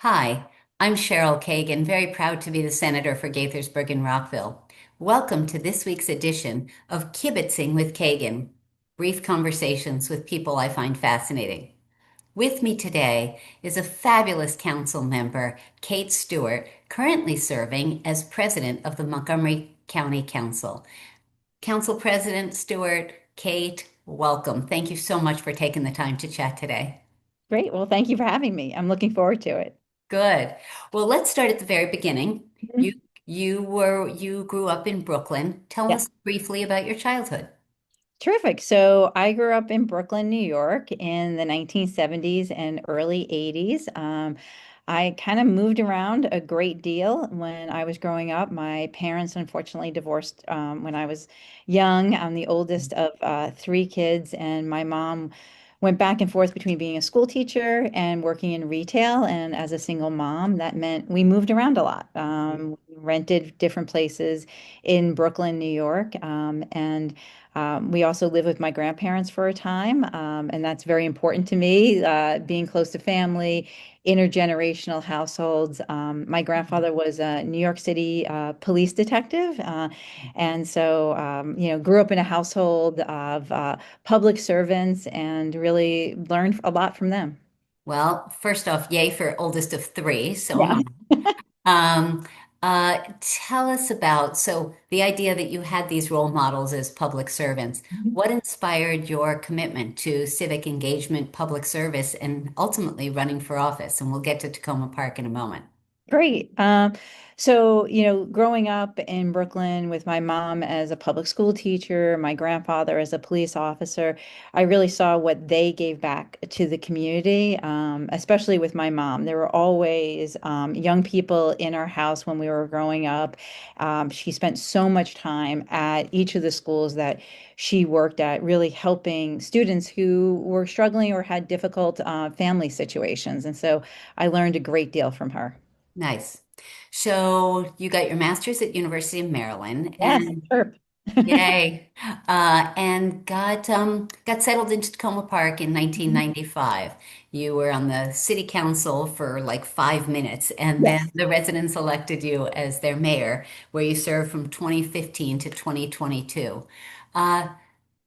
Hi, I'm Cheryl Kagan, very proud to be the Senator for Gaithersburg and Rockville. Welcome to this week's edition of Kibbitzing with Kagan, brief conversations with people I find fascinating. With me today is a fabulous council member, Kate Stewart, currently serving as president of the Montgomery County Council. Council President Stewart, Kate, welcome. Thank you so much for taking the time to chat today. Great. Well, thank you for having me. I'm looking forward to it. Good. Well, let's start at the very beginning. You Mhm. you grew up in Brooklyn. Tell Yeah, us briefly about your childhood. terrific. So I grew up in Brooklyn, New York in the 1970s and early 80s. I kind of moved around a great deal when I was growing up. My parents unfortunately divorced when I was young. I'm the oldest of three kids, and my mom went back and forth between being a school teacher and working in retail. And as a single mom, that meant we moved around a lot. We rented different places in Brooklyn, New York, and we also lived with my grandparents for a time, and that's very important to me, being close to family, intergenerational households. My grandfather was a New York City police detective, and so grew up in a household of public servants and really learned a lot from them. Well, first off, yay for oldest of three. So am Yeah. I. Tell us about the idea that you had these role models as public servants. What inspired your commitment to civic engagement, public service, and ultimately running for office? And we'll get to Tacoma Park in a moment. Great. Growing up in Brooklyn with my mom as a public school teacher, my grandfather as a police officer, I really saw what they gave back to the community, especially with my mom. There were always young people in our house when we were growing up. She spent so much time at each of the schools that she worked at, really helping students who were struggling or had difficult family situations. And so I learned a great deal from her. Nice. So you got your master's at University of Maryland, Yes, and chirp. yay, and got settled into Tacoma Park in 1995. You were on the city council for like 5 minutes, and then Yes. the residents elected you as their mayor, where you served from 2015 to 2022. Uh,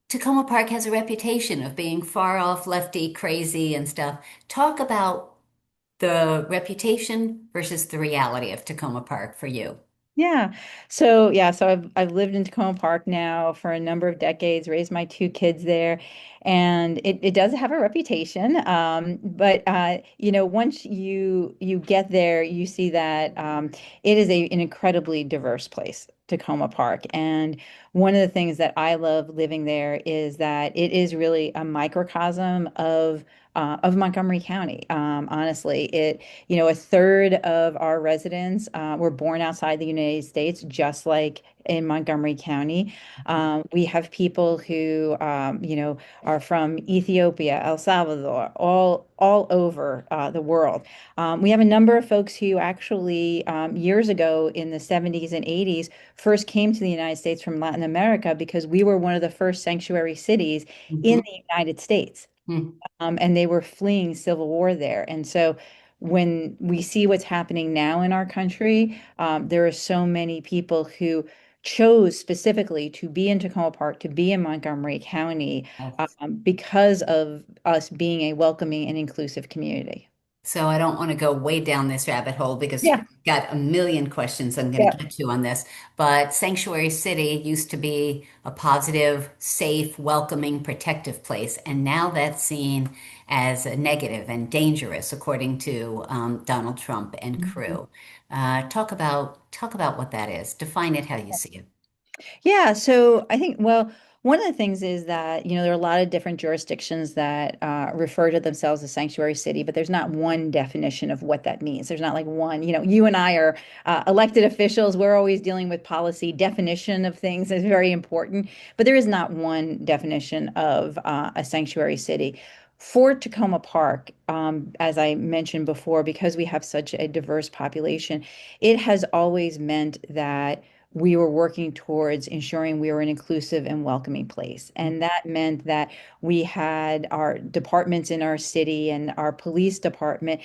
Tacoma Park has a reputation of being far off, lefty, crazy, and stuff. Talk about the reputation versus the reality of Tacoma Park for you. Yeah. So I've lived in Tacoma Park now for a number of decades, raised my two kids there, and it does have a reputation. But once you get there, you see that it is an incredibly diverse place, Tacoma Park. And one of the things that I love living there is that it is really a microcosm of Montgomery County. Honestly, a third of our residents were born outside the United States, just like in Montgomery County. We have people who, are from Ethiopia, El Salvador, all over the world. We have a number of folks who actually, years ago in the 70s and 80s, first came to the United States from Latin America because we were one of the first sanctuary cities in Mhm. the United States, Mhm. and they were fleeing civil war there. And so when we see what's happening now in our country, there are so many people who chose specifically to be in Tacoma Park, to be in Montgomery County, Yes. because of us being a welcoming and inclusive community. So I don't want to go way down this rabbit hole because Yeah. I've got a million questions I'm going to Yeah. get to on this. But Sanctuary City used to be a positive, safe, welcoming, protective place, and now that's seen as a negative and dangerous, according to Donald Trump and crew. Talk about what that is. Define it how you see it. Yeah, so I think, well, one of the things is that, there are a lot of different jurisdictions that refer to themselves as sanctuary city, but there's not one definition of what that means. There's not like one, you and I are elected officials. We're always dealing with policy. Definition of things is very important, but there is not one definition of a sanctuary city. For Tacoma Park, as I mentioned before, because we have such a diverse population, it has always meant that we were working towards ensuring we were an inclusive and welcoming place. And that meant that we had our departments in our city and our police department,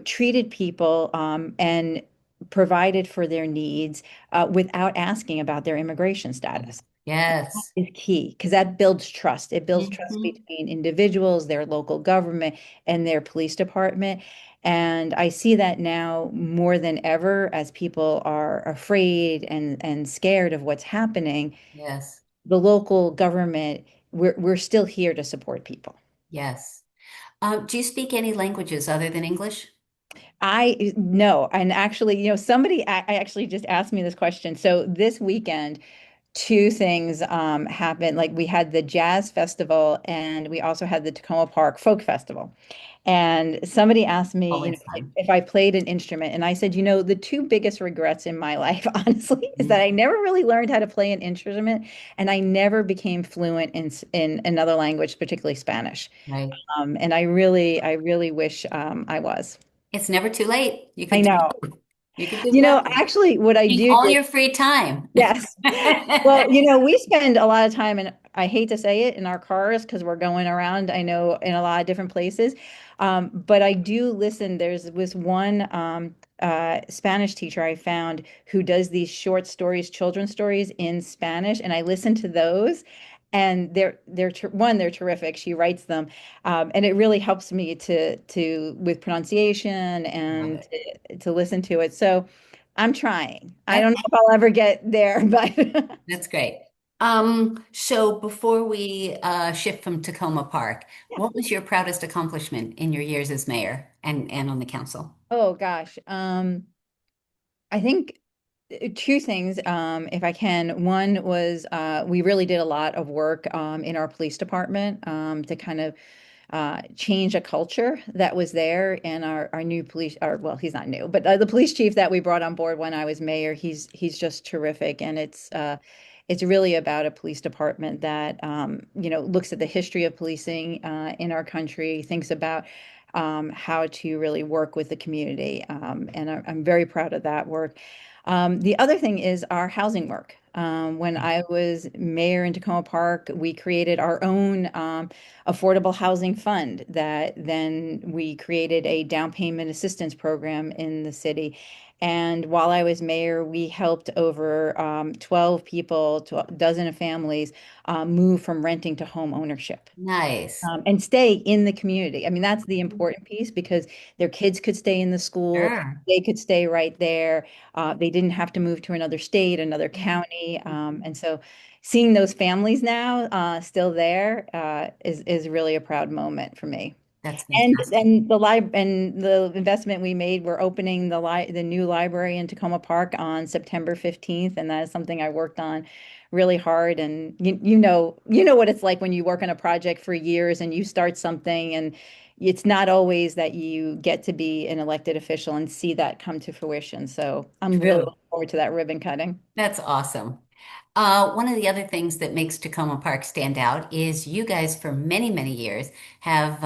treated people and provided for their needs without asking about their immigration status Yes. is key because that builds trust. It builds trust Hmm. between individuals, their local government, and their police department. And I see that now more than ever as people are afraid and scared of what's happening. Yes. The local government, we're still here to support people. Yes. Do you speak any languages other than English? I know, and actually, somebody I actually just asked me this question. So this weekend, two things happened. Like we had the jazz festival and we also had the Takoma Park Folk Festival. And somebody asked me, Always fun. if I played an instrument. And I said, the two biggest regrets in my life, honestly, is that I never really learned how to play an instrument and I never became fluent in another language, particularly Spanish. Right. And I really wish I was. It's never too late. You I could do know. both. You could do both. Actually, what I In do, all your free time. yes. Well, we spend a lot of time, and I hate to say it, in our cars because we're going around, I know, in a lot of different places. But I do listen. There's was one Spanish teacher I found who does these short stories, children's stories in Spanish, and I listen to those. And they're terrific. She writes them, and it really helps me to with pronunciation Love and it. to listen to it. So I'm trying. I don't know Okay, if I'll ever get there, but that's great. So before we shift from Tacoma Park, yeah. what was your proudest accomplishment in your years as mayor and on the council? Oh gosh. I think two things, if I can. One was we really did a lot of work in our police department to kind of change a culture that was there. And our new police, or well, he's not new, but the police chief that we brought on board when I was mayor, he's just terrific. And it's really about a police department that looks at the history of policing in our country, thinks about how to really work with the community. And I'm very proud of that work. The other thing is our housing work. When I was mayor in Tacoma Park, we created our own affordable housing fund that then we created a down payment assistance program in the city. And while I was mayor, we helped over 12 people, to a dozen of families move from renting to home ownership Nice. and stay in the community. I mean, that's the important piece because their kids could stay in the school, Sure. they could stay right there. They didn't have to move to another state, another county. And so seeing those families now still there is really a proud moment for me. That's And fantastic. and the investment we made, we're opening the new library in Tacoma Park on September 15th, and that is something I worked on really hard. And you know what it's like when you work on a project for years and you start something, and it's not always that you get to be an elected official and see that come to fruition. So I'm really True. looking forward to that ribbon cutting. That's awesome. One of the other things that makes Tacoma Park stand out is you guys, for many, many years, have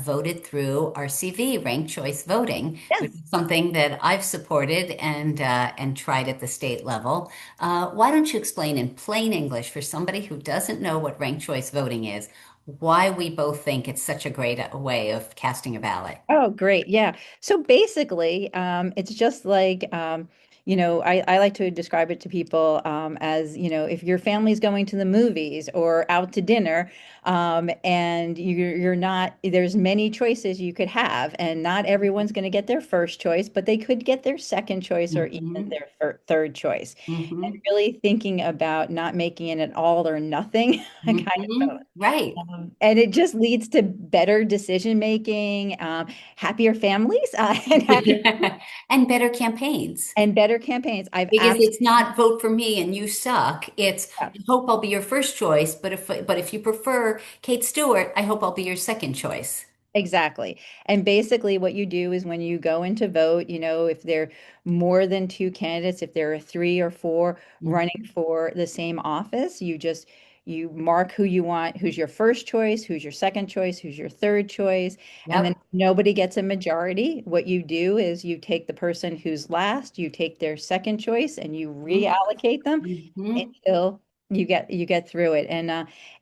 voted through RCV, ranked choice voting, which Yes. is something that I've supported and tried at the state level. Why don't you explain in plain English for somebody who doesn't know what ranked choice voting is, why we both think it's such a great way of casting a ballot? Oh, great. Yeah. So basically, it's just like, I like to describe it to people as, if your family's going to the movies or out to dinner, and you're not, there's many choices you could have, and not everyone's going to get their first choice, but they could get their second choice or even Hmm. their third choice. And Hmm. really thinking about not making it an all or nothing kind of. Hmm. Right. And it just leads to better decision making, happier families, and happier And better campaigns. and better campaigns. I've Because absolutely it's not vote for me and you suck. It's I hope I'll be your first choice, but if you prefer Kate Stewart, I hope I'll be your second choice. exactly. And basically, what you do is when you go in to vote, if there are more than two candidates, if there are three or four Mhm. running for the same office, You mark who you want, who's your first choice, who's your second choice, who's your third choice, and then Yep. nobody gets a majority. What you do is you take the person who's last, you take their second choice, and you reallocate them Mm-hmm. until you get through it. And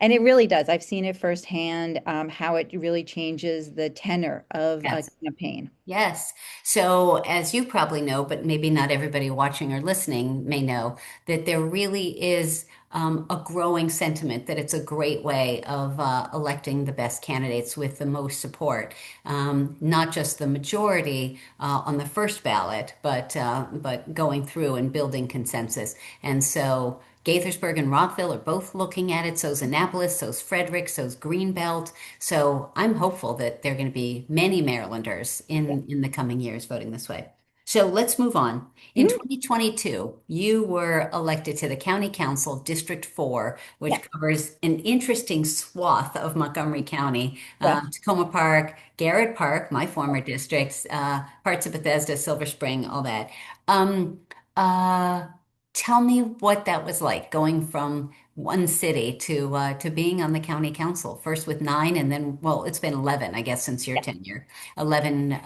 it really does. I've seen it firsthand, how it really changes the tenor of a Yes. campaign. Yes. So, as you probably know, but maybe not everybody watching or listening may know, that there really is a growing sentiment that it's a great way of electing the best candidates with the most support. Not just the majority on the first ballot, but going through and building consensus. And so, Gaithersburg and Rockville are both looking at it. So's Annapolis, so's Frederick, so's Greenbelt. So I'm hopeful that there are going to be many Marylanders in the coming years voting this way. So let's move on. In Mhm. 2022, you were elected to the County Council District 4, Yeah, which covers an interesting swath of Montgomery County, yeah. Takoma Park, Garrett Park, my former districts, parts of Bethesda, Silver Spring, all that. Um, uh, Tell me what that was like going from one city to being on the county council, first with nine and then, well, it's been 11, I guess, since your tenure, 11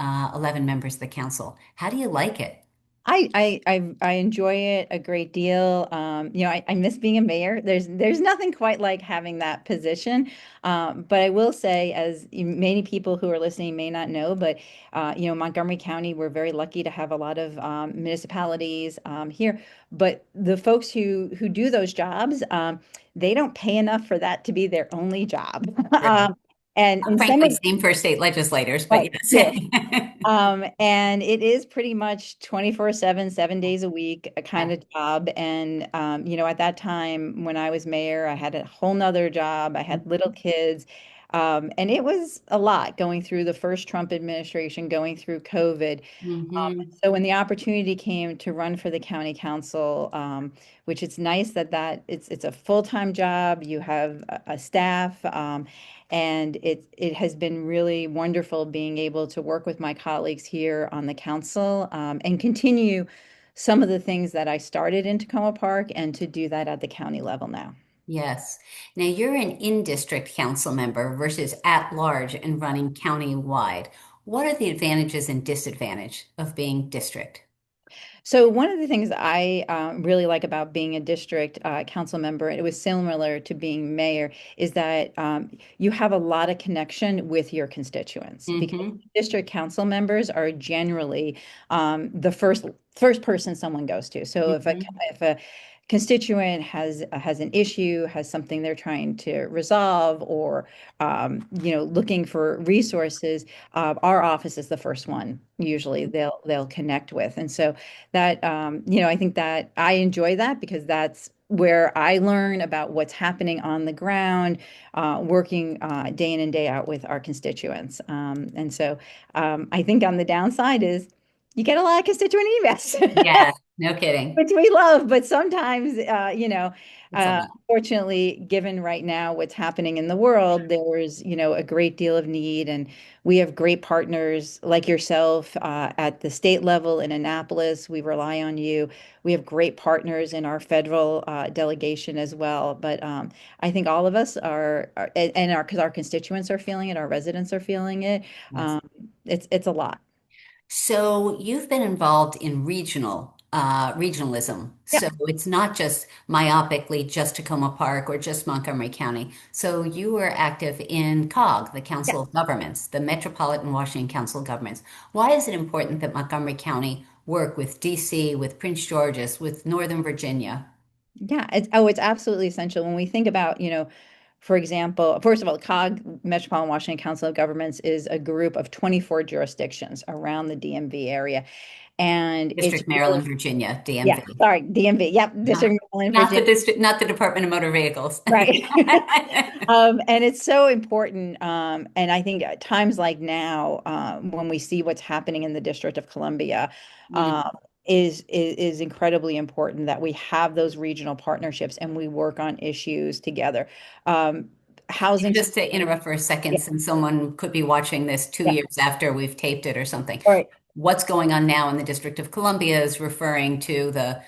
members of the council. How do you like it? I enjoy it a great deal. I miss being a mayor. There's nothing quite like having that position. But I will say, as many people who are listening may not know, but Montgomery County, we're very lucky to have a lot of municipalities here. But the folks who do those jobs, they don't pay enough for that to be their only job. True. And some Frankly, of same for state legislators, but right, yes. yes. And it is pretty much 24/7, 7 days a week, a kind Yeah. of job. And, at that time when I was mayor, I had a whole nother job. I had little kids. And it was a lot going through the first Trump administration, going through COVID. Hmm. So when the opportunity came to run for the county council, which it's nice that it's a full-time job, you have a staff, and it has been really wonderful being able to work with my colleagues here on the council, and continue some of the things that I started in Tacoma Park and to do that at the county level now. Yes. Now you're an in-district council member versus at large and running county-wide. What are the advantages and disadvantage of being district? So one of the things I really like about being a district council member, and it was similar to being mayor, is that you have a lot of connection with your constituents because Hmm. district council members are generally the first person someone goes to. So Hmm. if a constituent has an issue, has something they're trying to resolve, or looking for resources, our office is the first one usually they'll connect with. And so that I think that I enjoy that because that's where I learn about what's happening on the ground, working day in and day out with our constituents. And so I think on the downside is you get a lot of constituent emails. Yes, no kidding. Which we love, but sometimes, It's a lot. fortunately, given right now what's happening in the world, there's, a great deal of need. And we have great partners like yourself at the state level in Annapolis. We rely on you. We have great partners in our federal delegation as well. But I think all of us because our constituents are feeling it, our residents are feeling it. Yes. Um, it's a lot. So you've been involved in regionalism. Yeah. So it's not just myopically just Tacoma Park or just Montgomery County. So you were active in COG, the Yeah. Council of Governments, the Metropolitan Washington Council of Governments. Why is it important that Montgomery County work with DC, with Prince George's, with Northern Virginia? Yeah, it's absolutely essential when we think about, for example, first of all, COG, Metropolitan Washington Council of Governments, is a group of 24 jurisdictions around the DMV area. And it's District, really, Maryland, Virginia, yeah, DMV. sorry, DMV. Yep, Uh-huh. District of Maryland, Not the Virginia. district, not the Department of Motor Vehicles. Right. And it's so important. And I think at times like now, when we see what's happening in the District of Columbia, Mm. is incredibly important that we have those regional partnerships and we work on issues together. Um, Housing. Just to interrupt for a second, Yeah, since someone could be watching this two yeah. years after we've taped it or something, All right. what's going on now in the District of Columbia is referring to the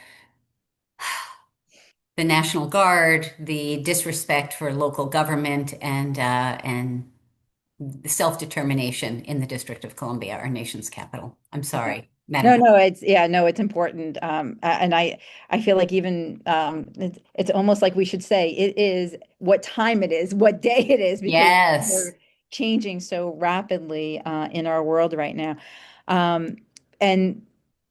the National Guard, the disrespect for local government, and self-determination in the District of Columbia, our nation's capital. I'm Yeah. sorry, Madam No, President. no, it's yeah, no, it's important. And I feel like even it's almost like we should say it is what time it is, what day it is, because Yes. we're changing so rapidly in our world right now. Um, and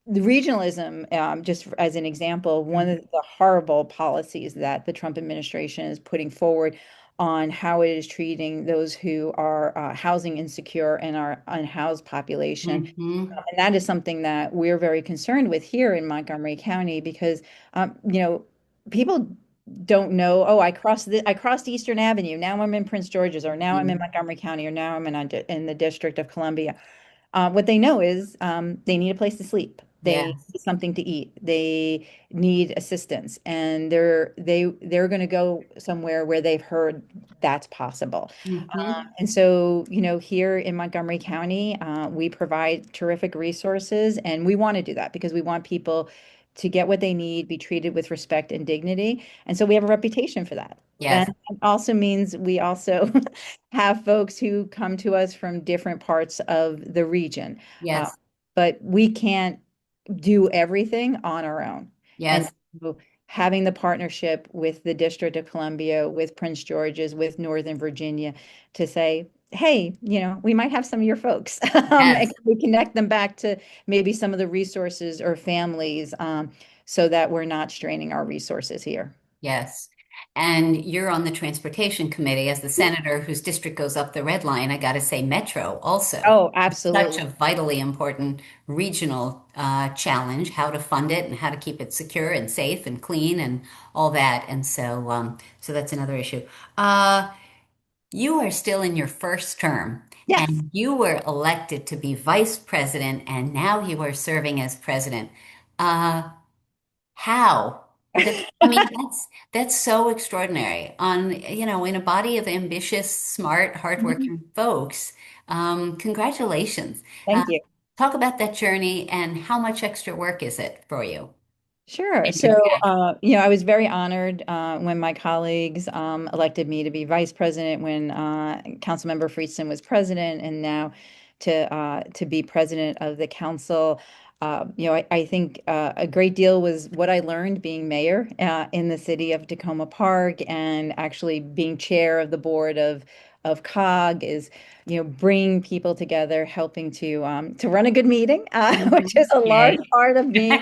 the regionalism, just as an example, one of the horrible policies that the Trump administration is putting forward on how it is treating those who are housing insecure and our unhoused population, Hmm. and that is something that we're very concerned with here in Montgomery County because, people don't know, oh, I crossed Eastern Avenue. Now I'm in Prince George's, or now I'm in Montgomery County, or now I'm in the District of Columbia. What they know is they need a place to sleep. They Yes. need something to eat. They need assistance, and they're going to go somewhere where they've heard that's possible. Hmm. And so, here in Montgomery County, we provide terrific resources, and we want to do that because we want people to get what they need, be treated with respect and dignity. And so we have a reputation for that. And Yes. it also means we also have folks who come to us from different parts of the region. Uh, Yes. but we can't do everything on our own. And Yes. so having the partnership with the District of Columbia, with Prince George's, with Northern Virginia to say, hey, we might have some of your folks. And Yes. we connect them back to maybe some of the resources or families, so that we're not straining our resources here. Yes. And you're on the Transportation Committee as the senator whose district goes up the red line. I got to say, Metro also. Oh, Such absolutely. a vitally important regional challenge, how to fund it and how to keep it secure and safe and clean and all that. And so that's another issue. Uh, you are still in your first term, Yes. and you were elected to be vice president, and now you are serving as president. Uh, how? I mean, that's so extraordinary. In a body of ambitious, smart, hardworking folks. Congratulations. Uh, Thank you. Talk about that journey and how much extra work is it for you Sure. and your So, family? I was very honored when my colleagues elected me to be vice president when Councilmember Friedson was president, and now to be president of the council. I think a great deal was what I learned being mayor in the city of Takoma Park, and actually being chair of the board of COG is, bringing people together, helping to run a good meeting, which is Mhm. a large Yay. part of being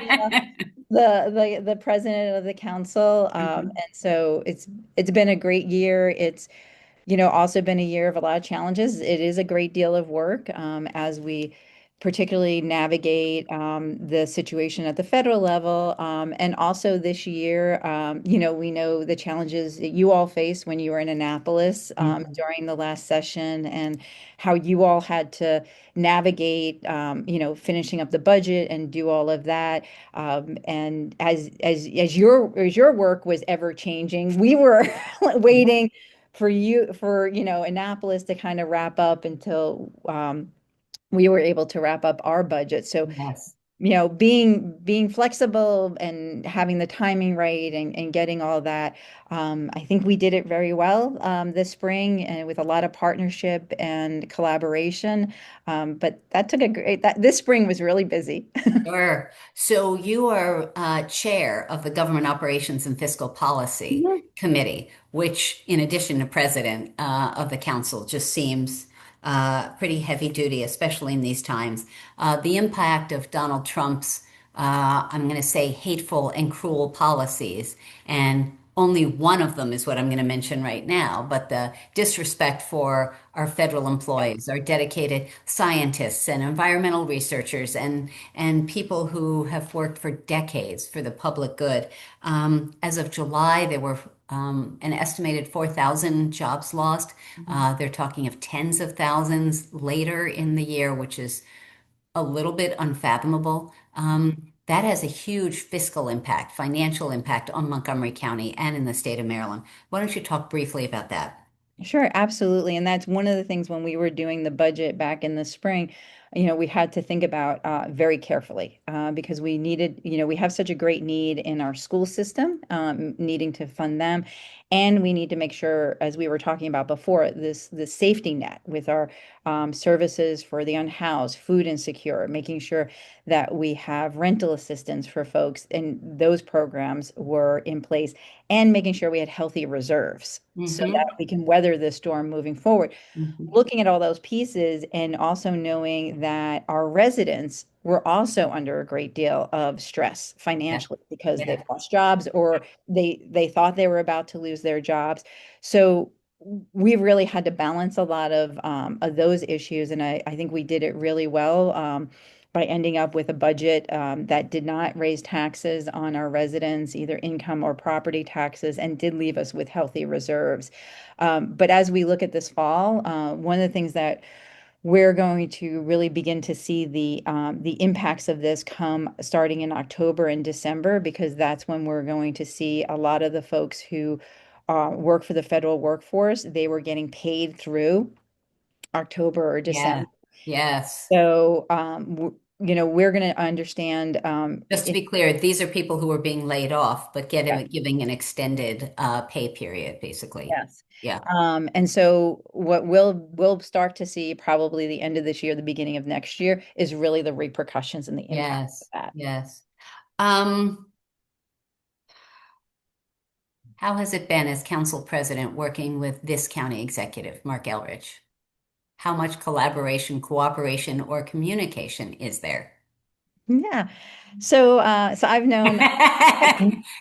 the president of the council. Mhm. And so it's been a great year. It's also been a year of a lot of challenges. It is a great deal of work, as we particularly navigate the situation at the federal level. And also this year, we know the challenges that you all faced when you were in Annapolis Mhm. during the last session, and how you all had to navigate, finishing up the budget and do all of that. And as your work was ever changing, we were waiting for Annapolis to kind of wrap up until we were able to wrap up our budget. So, Yes. being flexible and having the timing right, and getting all that, I think we did it very well this spring, and with a lot of partnership and collaboration. But that this spring was really busy. Sure. So you are chair of the Government Operations and Fiscal Policy Mhm. Committee, which, in addition to president of the council, just seems pretty heavy duty, especially in these times. The impact of Donald Trump's, I'm going to say, hateful and cruel policies, and only one of them is what I'm going to mention right now, but the disrespect for our federal employees, our dedicated scientists and environmental researchers and people who have worked for decades for the public good. As of July, there were an estimated 4,000 jobs lost. They're talking of tens of thousands later in the year, which is a little bit unfathomable. That has a huge fiscal impact, financial impact on Montgomery County and in the state of Maryland. Why don't you talk briefly about that? Sure, absolutely. And that's one of the things when we were doing the budget back in the spring. we had to think about very carefully because we needed, we have such a great need in our school system, needing to fund them. And we need to make sure, as we were talking about before, this safety net with our services for the unhoused, food insecure, making sure that we have rental assistance for folks, and those programs were in place, and making sure we had healthy reserves so that Hmm. we can weather this storm moving forward. Hmm. Looking at all those pieces and also knowing that our residents were also under a great deal of stress Yeah. financially because they've Yeah. lost jobs or they thought they were about to lose their jobs. So we really had to balance a lot of those issues, and I think we did it really well. By ending up with a budget that did not raise taxes on our residents, either income or property taxes, and did leave us with healthy reserves. But as we look at this fall, one of the things that we're going to really begin to see the impacts of this come starting in October and December, because that's when we're going to see a lot of the folks who work for the federal workforce. They were getting paid through October or Yeah. December. Yes. So, we're going to understand. Just to be clear, these are people who are being laid off, but Yeah. giving an extended pay period, basically. Yes. Yeah. And so what we'll start to see probably the end of this year, the beginning of next year, is really the repercussions and the impact of Yes. that. Yes. Um, how has it been as council president working with this county executive, Mark Elrich? How much collaboration, cooperation, or communication is there? Yeah. So I've known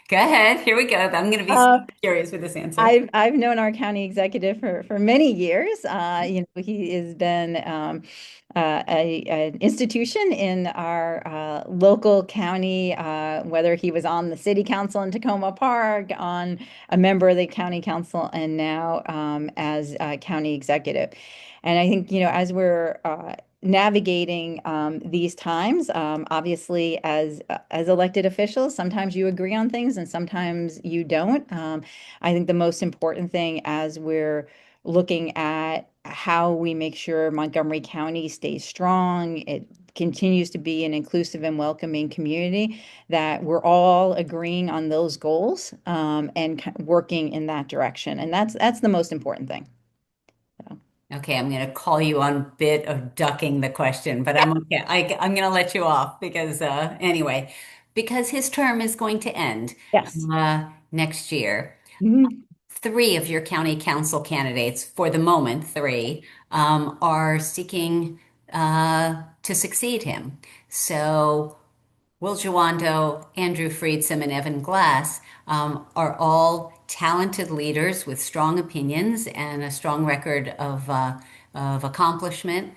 Go ahead. Here we go. I'm going to be uh, curious with this answer. I've known our county executive for many years. He has been an institution in our local county, whether he was on the city council in Takoma Park, on a member of the county council, and now as county executive. And I think, as we're navigating these times, obviously as elected officials, sometimes you agree on things and sometimes you don't. I think the most important thing as we're looking at how we make sure Montgomery County stays strong, it continues to be an inclusive and welcoming community, that we're all agreeing on those goals and working in that direction. And that's the most important thing. So, Okay, I'm going to call you on a bit of ducking the question, but I'm okay. I'm going to let you off because, anyway, because his term is going to end yes. next year. Mhm. Three of your county council candidates, for the moment, three, are seeking to succeed him. So, Will Jawando, Andrew Friedsom, and Evan Glass are all talented leaders with strong opinions and a strong record of accomplishment.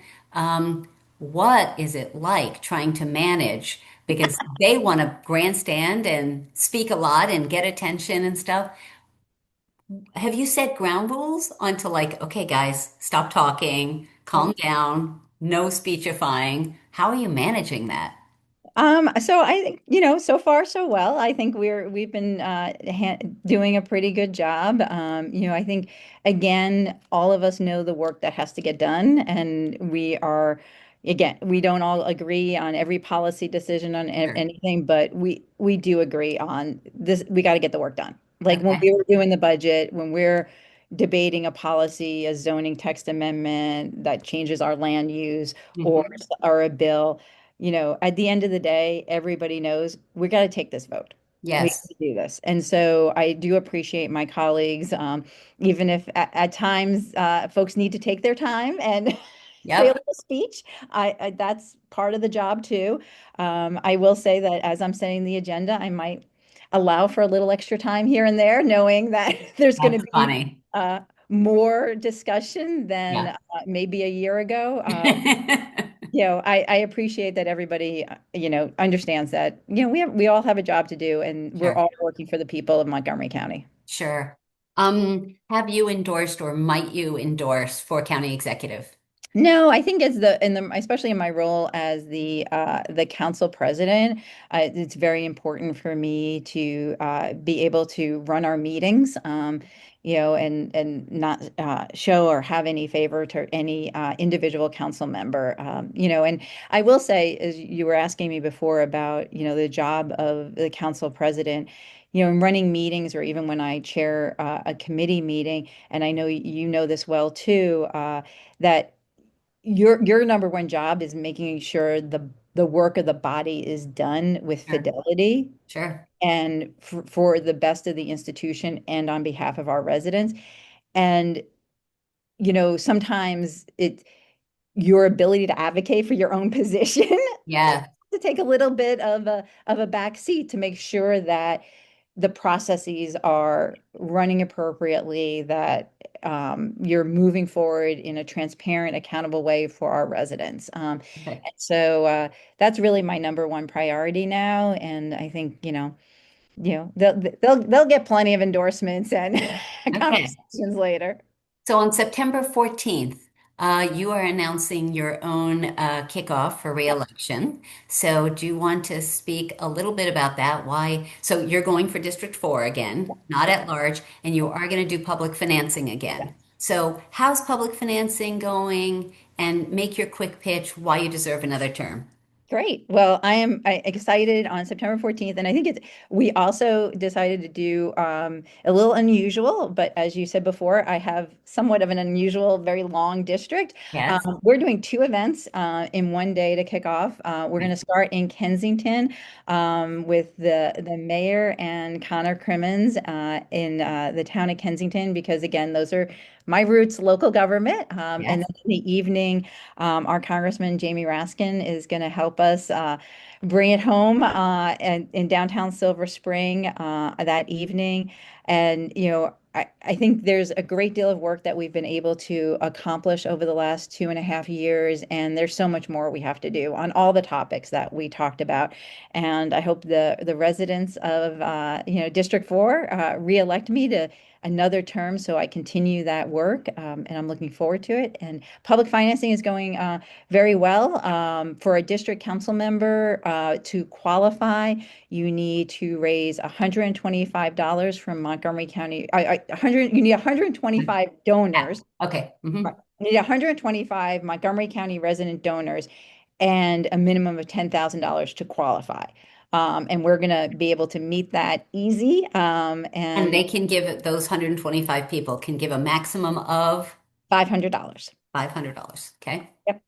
What is it like trying to manage? Because they want to grandstand and speak a lot and get attention and stuff. Have you set ground rules onto like, okay, guys, stop talking, calm down, no speechifying? How are you managing that? So I think, so far so well. I think we've been doing a pretty good job. I think again, all of us know the work that has to get done, and we don't all agree on every policy decision on Sure. anything, but we do agree on this. We got to get the work done. Like when Okay. we were doing the budget, when we're debating a policy, a zoning text amendment that changes our land use, or Hmm. or a bill, at the end of the day, everybody knows we got to take this vote. We got Yes. to do this. And so I do appreciate my colleagues, even if at times folks need to take their time and say a Yep. little speech. That's part of the job too. I will say that as I'm setting the agenda, I might allow for a little extra time here and there, knowing that there's going to That's be funny. uh, more discussion than Yeah. maybe a year ago. I appreciate that everybody, understands that, we all have a job to do, and we're Sure. all working for the people of Montgomery County. Sure. Have you endorsed or might you endorse for county executive? No, I think as especially in my role as the council president, it's very important for me to be able to run our meetings, and not show or have any favor to any individual council member. And I will say, as you were asking me before about, the job of the council president, in running meetings or even when I chair a committee meeting, and I know you know this well too, that your number one job is making sure the work of the body is done with Sure. fidelity Sure. and for the best of the institution and on behalf of our residents. And sometimes your ability to advocate for your own position Yeah. to take a little bit of a back seat to make sure that the processes are running appropriately, that you're moving forward in a transparent, accountable way for our residents. Okay. And so that's really my number one priority now. And I think, they'll get plenty of endorsements and Okay. conversations later. So on September 14th, you are announcing your own kickoff for reelection. So do you want to speak a little bit about that? Why? So you're going for District 4 again, not at large, and you are going to do public financing again. So how's public financing going? And make your quick pitch why you deserve another term. Great. Well, excited on September 14th. And I think we also decided to do a little unusual, but as you said before, I have somewhat of an unusual, very long district. Yes. We're doing two events in one day to kick off. We're going to start in Kensington with the mayor and Connor Crimmins in the town of Kensington, because again, those are my roots, local government. And Yes. then in the evening, our Congressman Jamie Raskin is going to help us bring it home and in downtown Silver Spring that evening. And, I think there's a great deal of work that we've been able to accomplish over the last 2.5 years, and there's so much more we have to do on all the topics that we talked about. And I hope the residents of District 4 reelect me to another term so I continue that work, and I'm looking forward to it. And public financing is going very well. For a district council member to qualify, you need to raise $125 from Montgomery County. 100, you need 125 Yeah. donors. Okay. Right. You need 125 Montgomery County resident donors and a minimum of $10,000 to qualify. And we're going to be able to meet that easy. And And they can give those 125 people can give a maximum of $500. $500. Okay. Yep.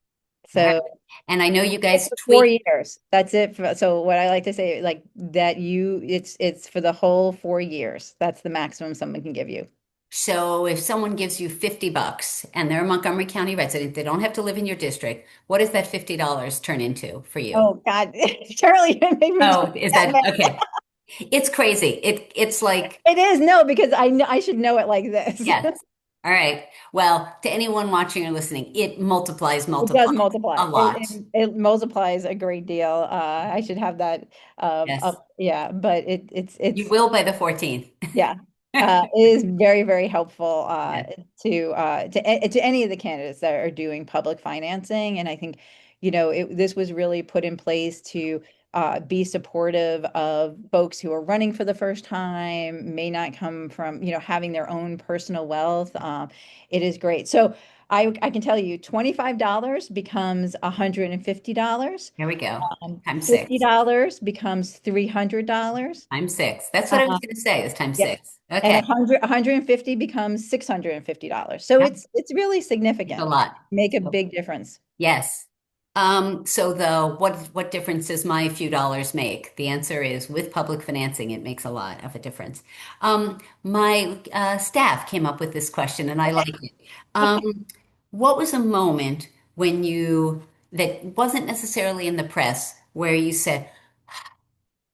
All right. So And I know you guys for four tweak. years. That's it. So what I like to say, like that it's for the whole 4 years. That's the maximum someone can give you. So if someone gives you $50 and they're a Montgomery County resident, they don't have to live in your district. What does that $50 turn into for you? Oh God, Charlie, you didn't make me do Oh, is that, that man. okay? It's crazy. It's like, It is no, because I should know it like this. yes. All right. Well, to anyone watching or listening, it It does multiplies multiply. a lot. It multiplies a great deal. I should have that Yes. up. Yeah, but You it's will by the 14th. yeah. It is very, very helpful Yes. to any of the candidates that are doing public financing. And I think, this was really put in place to be supportive of folks who are running for the first time, may not come from, having their own personal wealth. It is great. So I can tell you $25 becomes $150. There we go. Times six. $50 becomes $300. Times six. That's what I was going to say is times Yep. six. And Okay. 150 becomes $650. So it's really It's a significant. lot. Make a big difference. Yes. So what difference does my few dollars make? The answer is with public financing, it makes a lot of a difference. My staff came up with this question and I like it. What was a moment when that wasn't necessarily in the press where you said,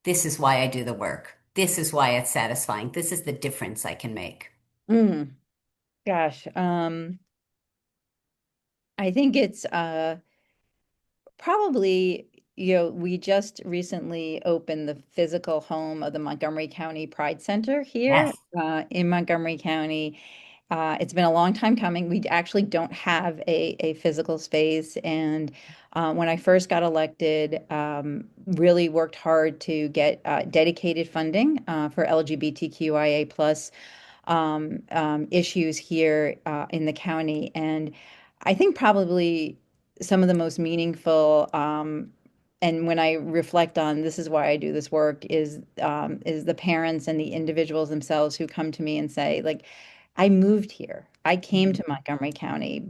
this is why I do the work. This is why it's satisfying. This is the difference I can make. Mm, gosh. I think it's probably, we just recently opened the physical home of the Montgomery County Pride Center here Yes. in Montgomery County. It's been a long time coming. We actually don't have a physical space. And when I first got elected, really worked hard to get dedicated funding for LGBTQIA plus issues here in the county. And I think probably some of the most meaningful, and when I reflect on this is why I do this work, is the parents and the individuals themselves who come to me and say, like, I moved here. I came to Montgomery County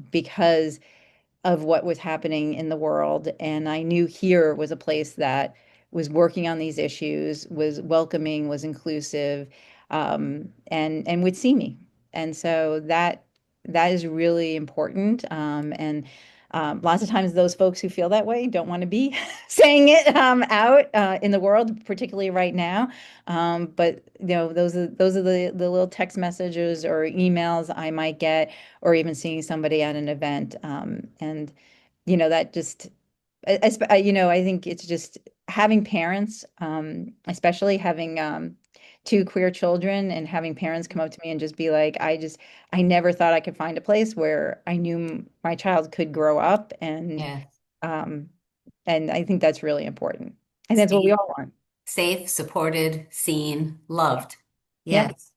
because of what was happening in the world. And I knew here was a place that was working on these issues, was welcoming, was inclusive, and would see me. And so that is really important. And lots of times those folks who feel that way don't want to be saying it out in the world, particularly right now. But those are the little text messages or emails I might get, or even seeing somebody at an event. And that just, I think it's just having parents, especially having two queer children, and having parents come up to me and just be like, I never thought I could find a place where I knew my child could grow up. Yes. Um, and I think that's really important. And that's what we Safe, all want. safe, supported, seen, loved. Yep. Yes.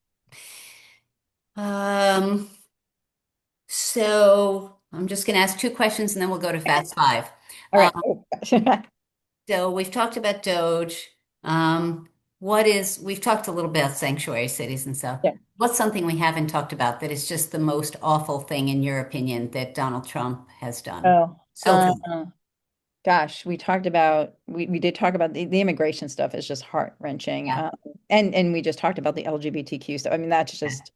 Um, so I'm just going to ask two questions and then we'll go to Fast Five. All right. Oh, gosh. So we've talked about Doge. We've talked a little bit about sanctuary cities and stuff. Yeah. What's something we haven't talked about that is just the most awful thing in your opinion that Donald Trump has done Oh, so far? gosh, we did talk about the immigration stuff is just heart-wrenching. Yeah, And we just talked about the LGBTQ stuff. I mean, that's yeah, just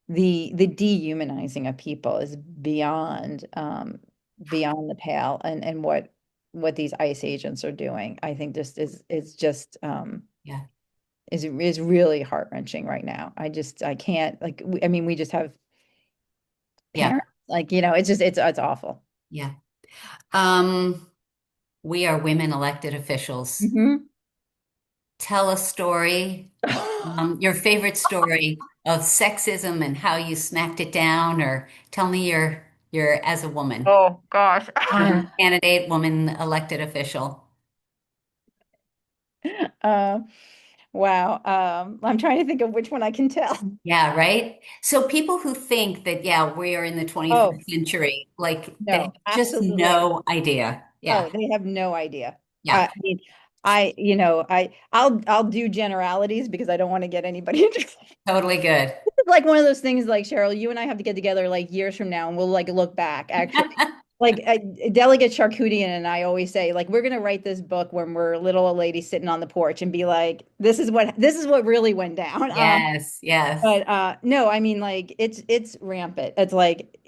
the dehumanizing of people is beyond the pale, and what these ICE agents are doing. I think this is just yeah, is really heart-wrenching right now. I can't, like, I mean, we just have yeah, parents, like, it's awful. yeah. Um, we are women elected officials. Hmm. Tell a story, your favorite story of sexism and how you smacked it down, or tell me your as a woman, Oh gosh. woman candidate, woman elected official. Uh, wow. I'm trying to think of which one I can tell. Yeah, right. So people who think that, yeah, we are in the Oh, 21st century, like they have no, just absolutely. no idea. Yeah, Oh, they have no idea. yeah, I mean, I'll do generalities because I don't want to get anybody into totally good. like one of those things, like, Cheryl, you and I have to get together like years from now and we'll like look back. Actually, like Delegate Charkoudian and I always say, like, we're gonna write this book when we're little old lady sitting on the porch and be like, this is what really went down. Yes, yes. But no, I mean, like, it's rampant. It's like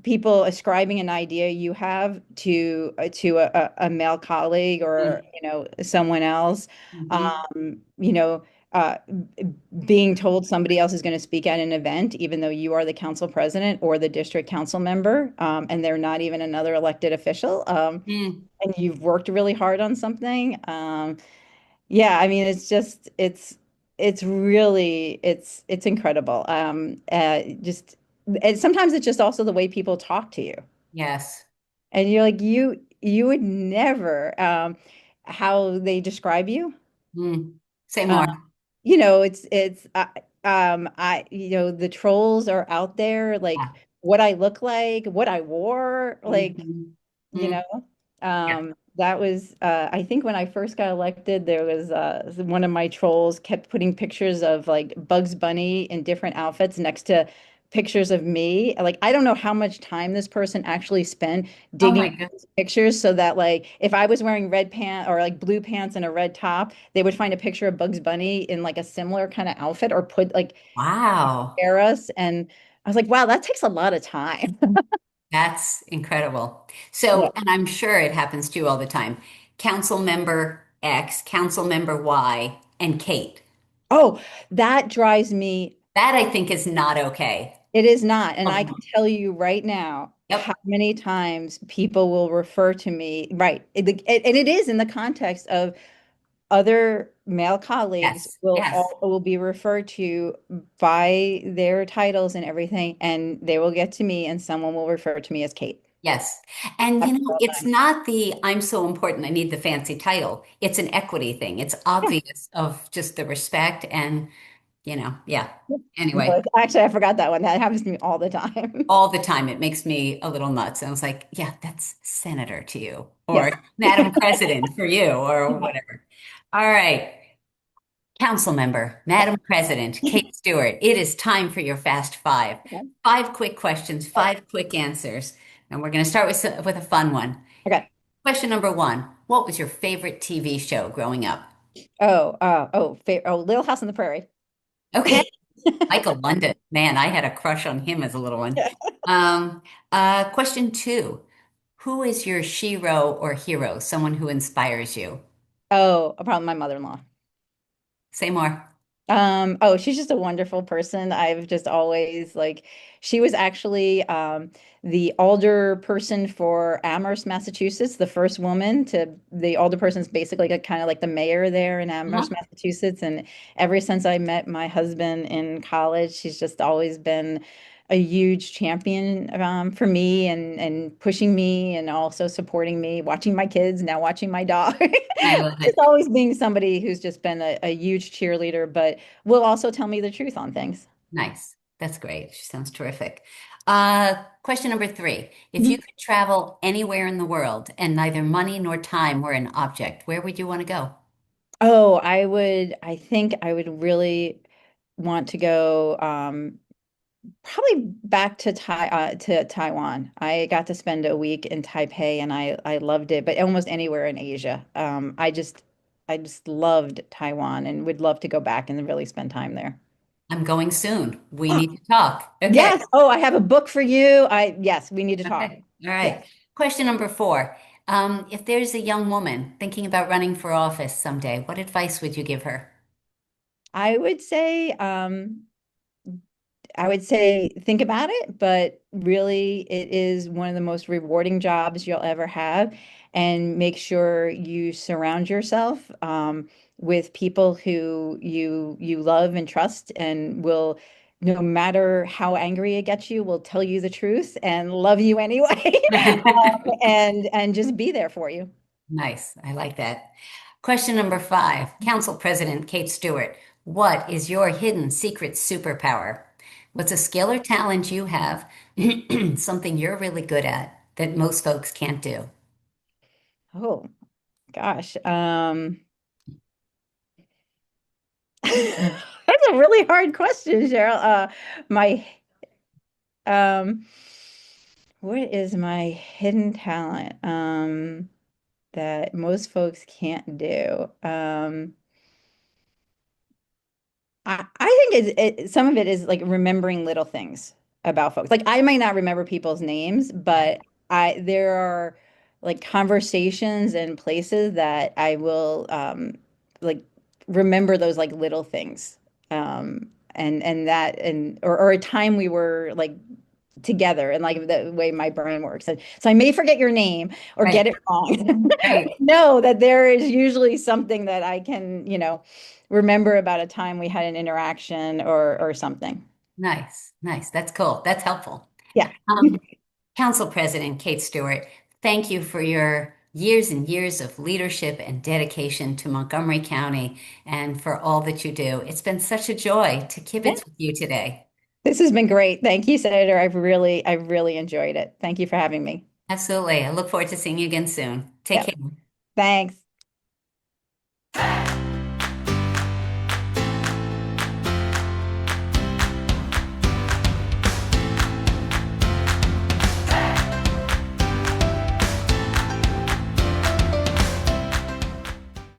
people ascribing an idea you have to a male colleague, or someone else. Mm-hmm. Um, you know, uh, being told somebody else is going to speak at an event, even though you are the council president or the district council member, and they're not even another elected official, Mm, and you've worked really hard on something. Yeah, I mean, it's really it's incredible. Just and sometimes it's just also the way people talk to you, yes. and you're like, you would never how they describe you. Mm. Say Uh, more. the trolls are out there, like Yeah. what I look like, what I wore, like, Mhm. you Mm. know. Yeah. That was, I think when I first got elected, there was one of my trolls kept putting pictures of like Bugs Bunny in different outfits next to pictures of me. Like, I don't know how much time this person actually spent Oh digging my up God. these pictures so that, like, if I was wearing red pants or like blue pants and a red top, they would find a picture of Bugs Bunny in like a similar kind of outfit, or put like Wow. compare us. And I was like, wow, that takes a lot of time. That's incredible. Yeah. So, and I'm sure it happens to you all the time. Council member X, council member Y, and Kate. Oh, that drives me. That I think is not okay. It is not. And I Oh, can tell you right now how yep. many times people will refer to me, right? And it is in the context of other male colleagues Yes, yes, will be referred to by their titles and everything, and they will get to me, and someone will refer to me as Kate. yes. And Happens all the it's time. not the I'm so important, I need the fancy title. It's an equity thing. It's Yeah. obvious of just the respect and, yeah. No, Anyway, actually, I forgot that one. That happens to me all the time. all the time it makes me a little nuts. And I was like, yeah, that's Senator to you, Yes. or Madam President for you, or whatever. All right. Council member, Madam President, Kate Stewart, it is time for your Fast Five. Okay. Five quick questions, five quick answers. And we're going to start with a fun one. Okay. Question number one. What was your favorite TV show growing up? Little House on the Prairie. Okay. Michael London. Man, I had a crush on him as a little one. Yeah. Um, question two. Who is your shero or hero? Someone who inspires you? Probably my mother-in-law. Say more. She's just a wonderful person. I've just always like, she was actually the alder person for Amherst, Massachusetts, the first woman to the alder person's basically like, kind of like the mayor there in Amherst, Uh-huh. Massachusetts. And ever since I met my husband in college, she's just always been a huge champion for me and pushing me and also supporting me, watching my kids, now watching my dog. I love Just it. always being somebody who's just been a huge cheerleader, but will also tell me the truth on things. Nice. That's great. She sounds terrific. Question number three. If you Mhm. could travel anywhere in the world and neither money nor time were an object, where would you want to go? I think I would really want to go probably back to Taiwan. I got to spend a week in Taipei and I loved it, but almost anywhere in Asia. I just loved Taiwan and would love to go back and really spend time there. I'm going soon. We need to talk. Okay. Yes. Oh, I have a book for you. Yes, we need to talk. Okay. All Yeah. right. Question number four. If there's a young woman thinking about running for office someday, what advice would you give her? I would say, think about it, but really it is one of the most rewarding jobs you'll ever have. And make sure you surround yourself with people who you love and trust and will, no matter how angry it gets you, will tell you the truth and love you anyway. And just be there for you. Nice. I like that. Question number five. Council President Kate Stewart, what is your hidden secret superpower? What's a skill or talent you have, something you're really good at that most folks can't do? Oh gosh. That's a really hard question, Cheryl. My um what is my hidden talent that most folks can't do? I think some of it is like remembering little things about folks. Like I might not remember people's names, but I there are like conversations and places that I will like remember those like little things. And that or a time we were like together and like the way my brain works. And so I may forget your name or Right, get it wrong. right. Know that there is usually something that I can, remember about a time we had an interaction or something. Nice, nice. That's cool. That's helpful. Yeah. Um, Council President Kate Stewart, thank you for your years and years of leadership and dedication to Montgomery County and for all that you do. It's been such a joy to Yeah. kibitz with you today. This has been great. Thank you, Senator. I've really enjoyed it. Thank you for having me. Absolutely. I look forward to seeing you again soon. Take Yep. care. Thanks.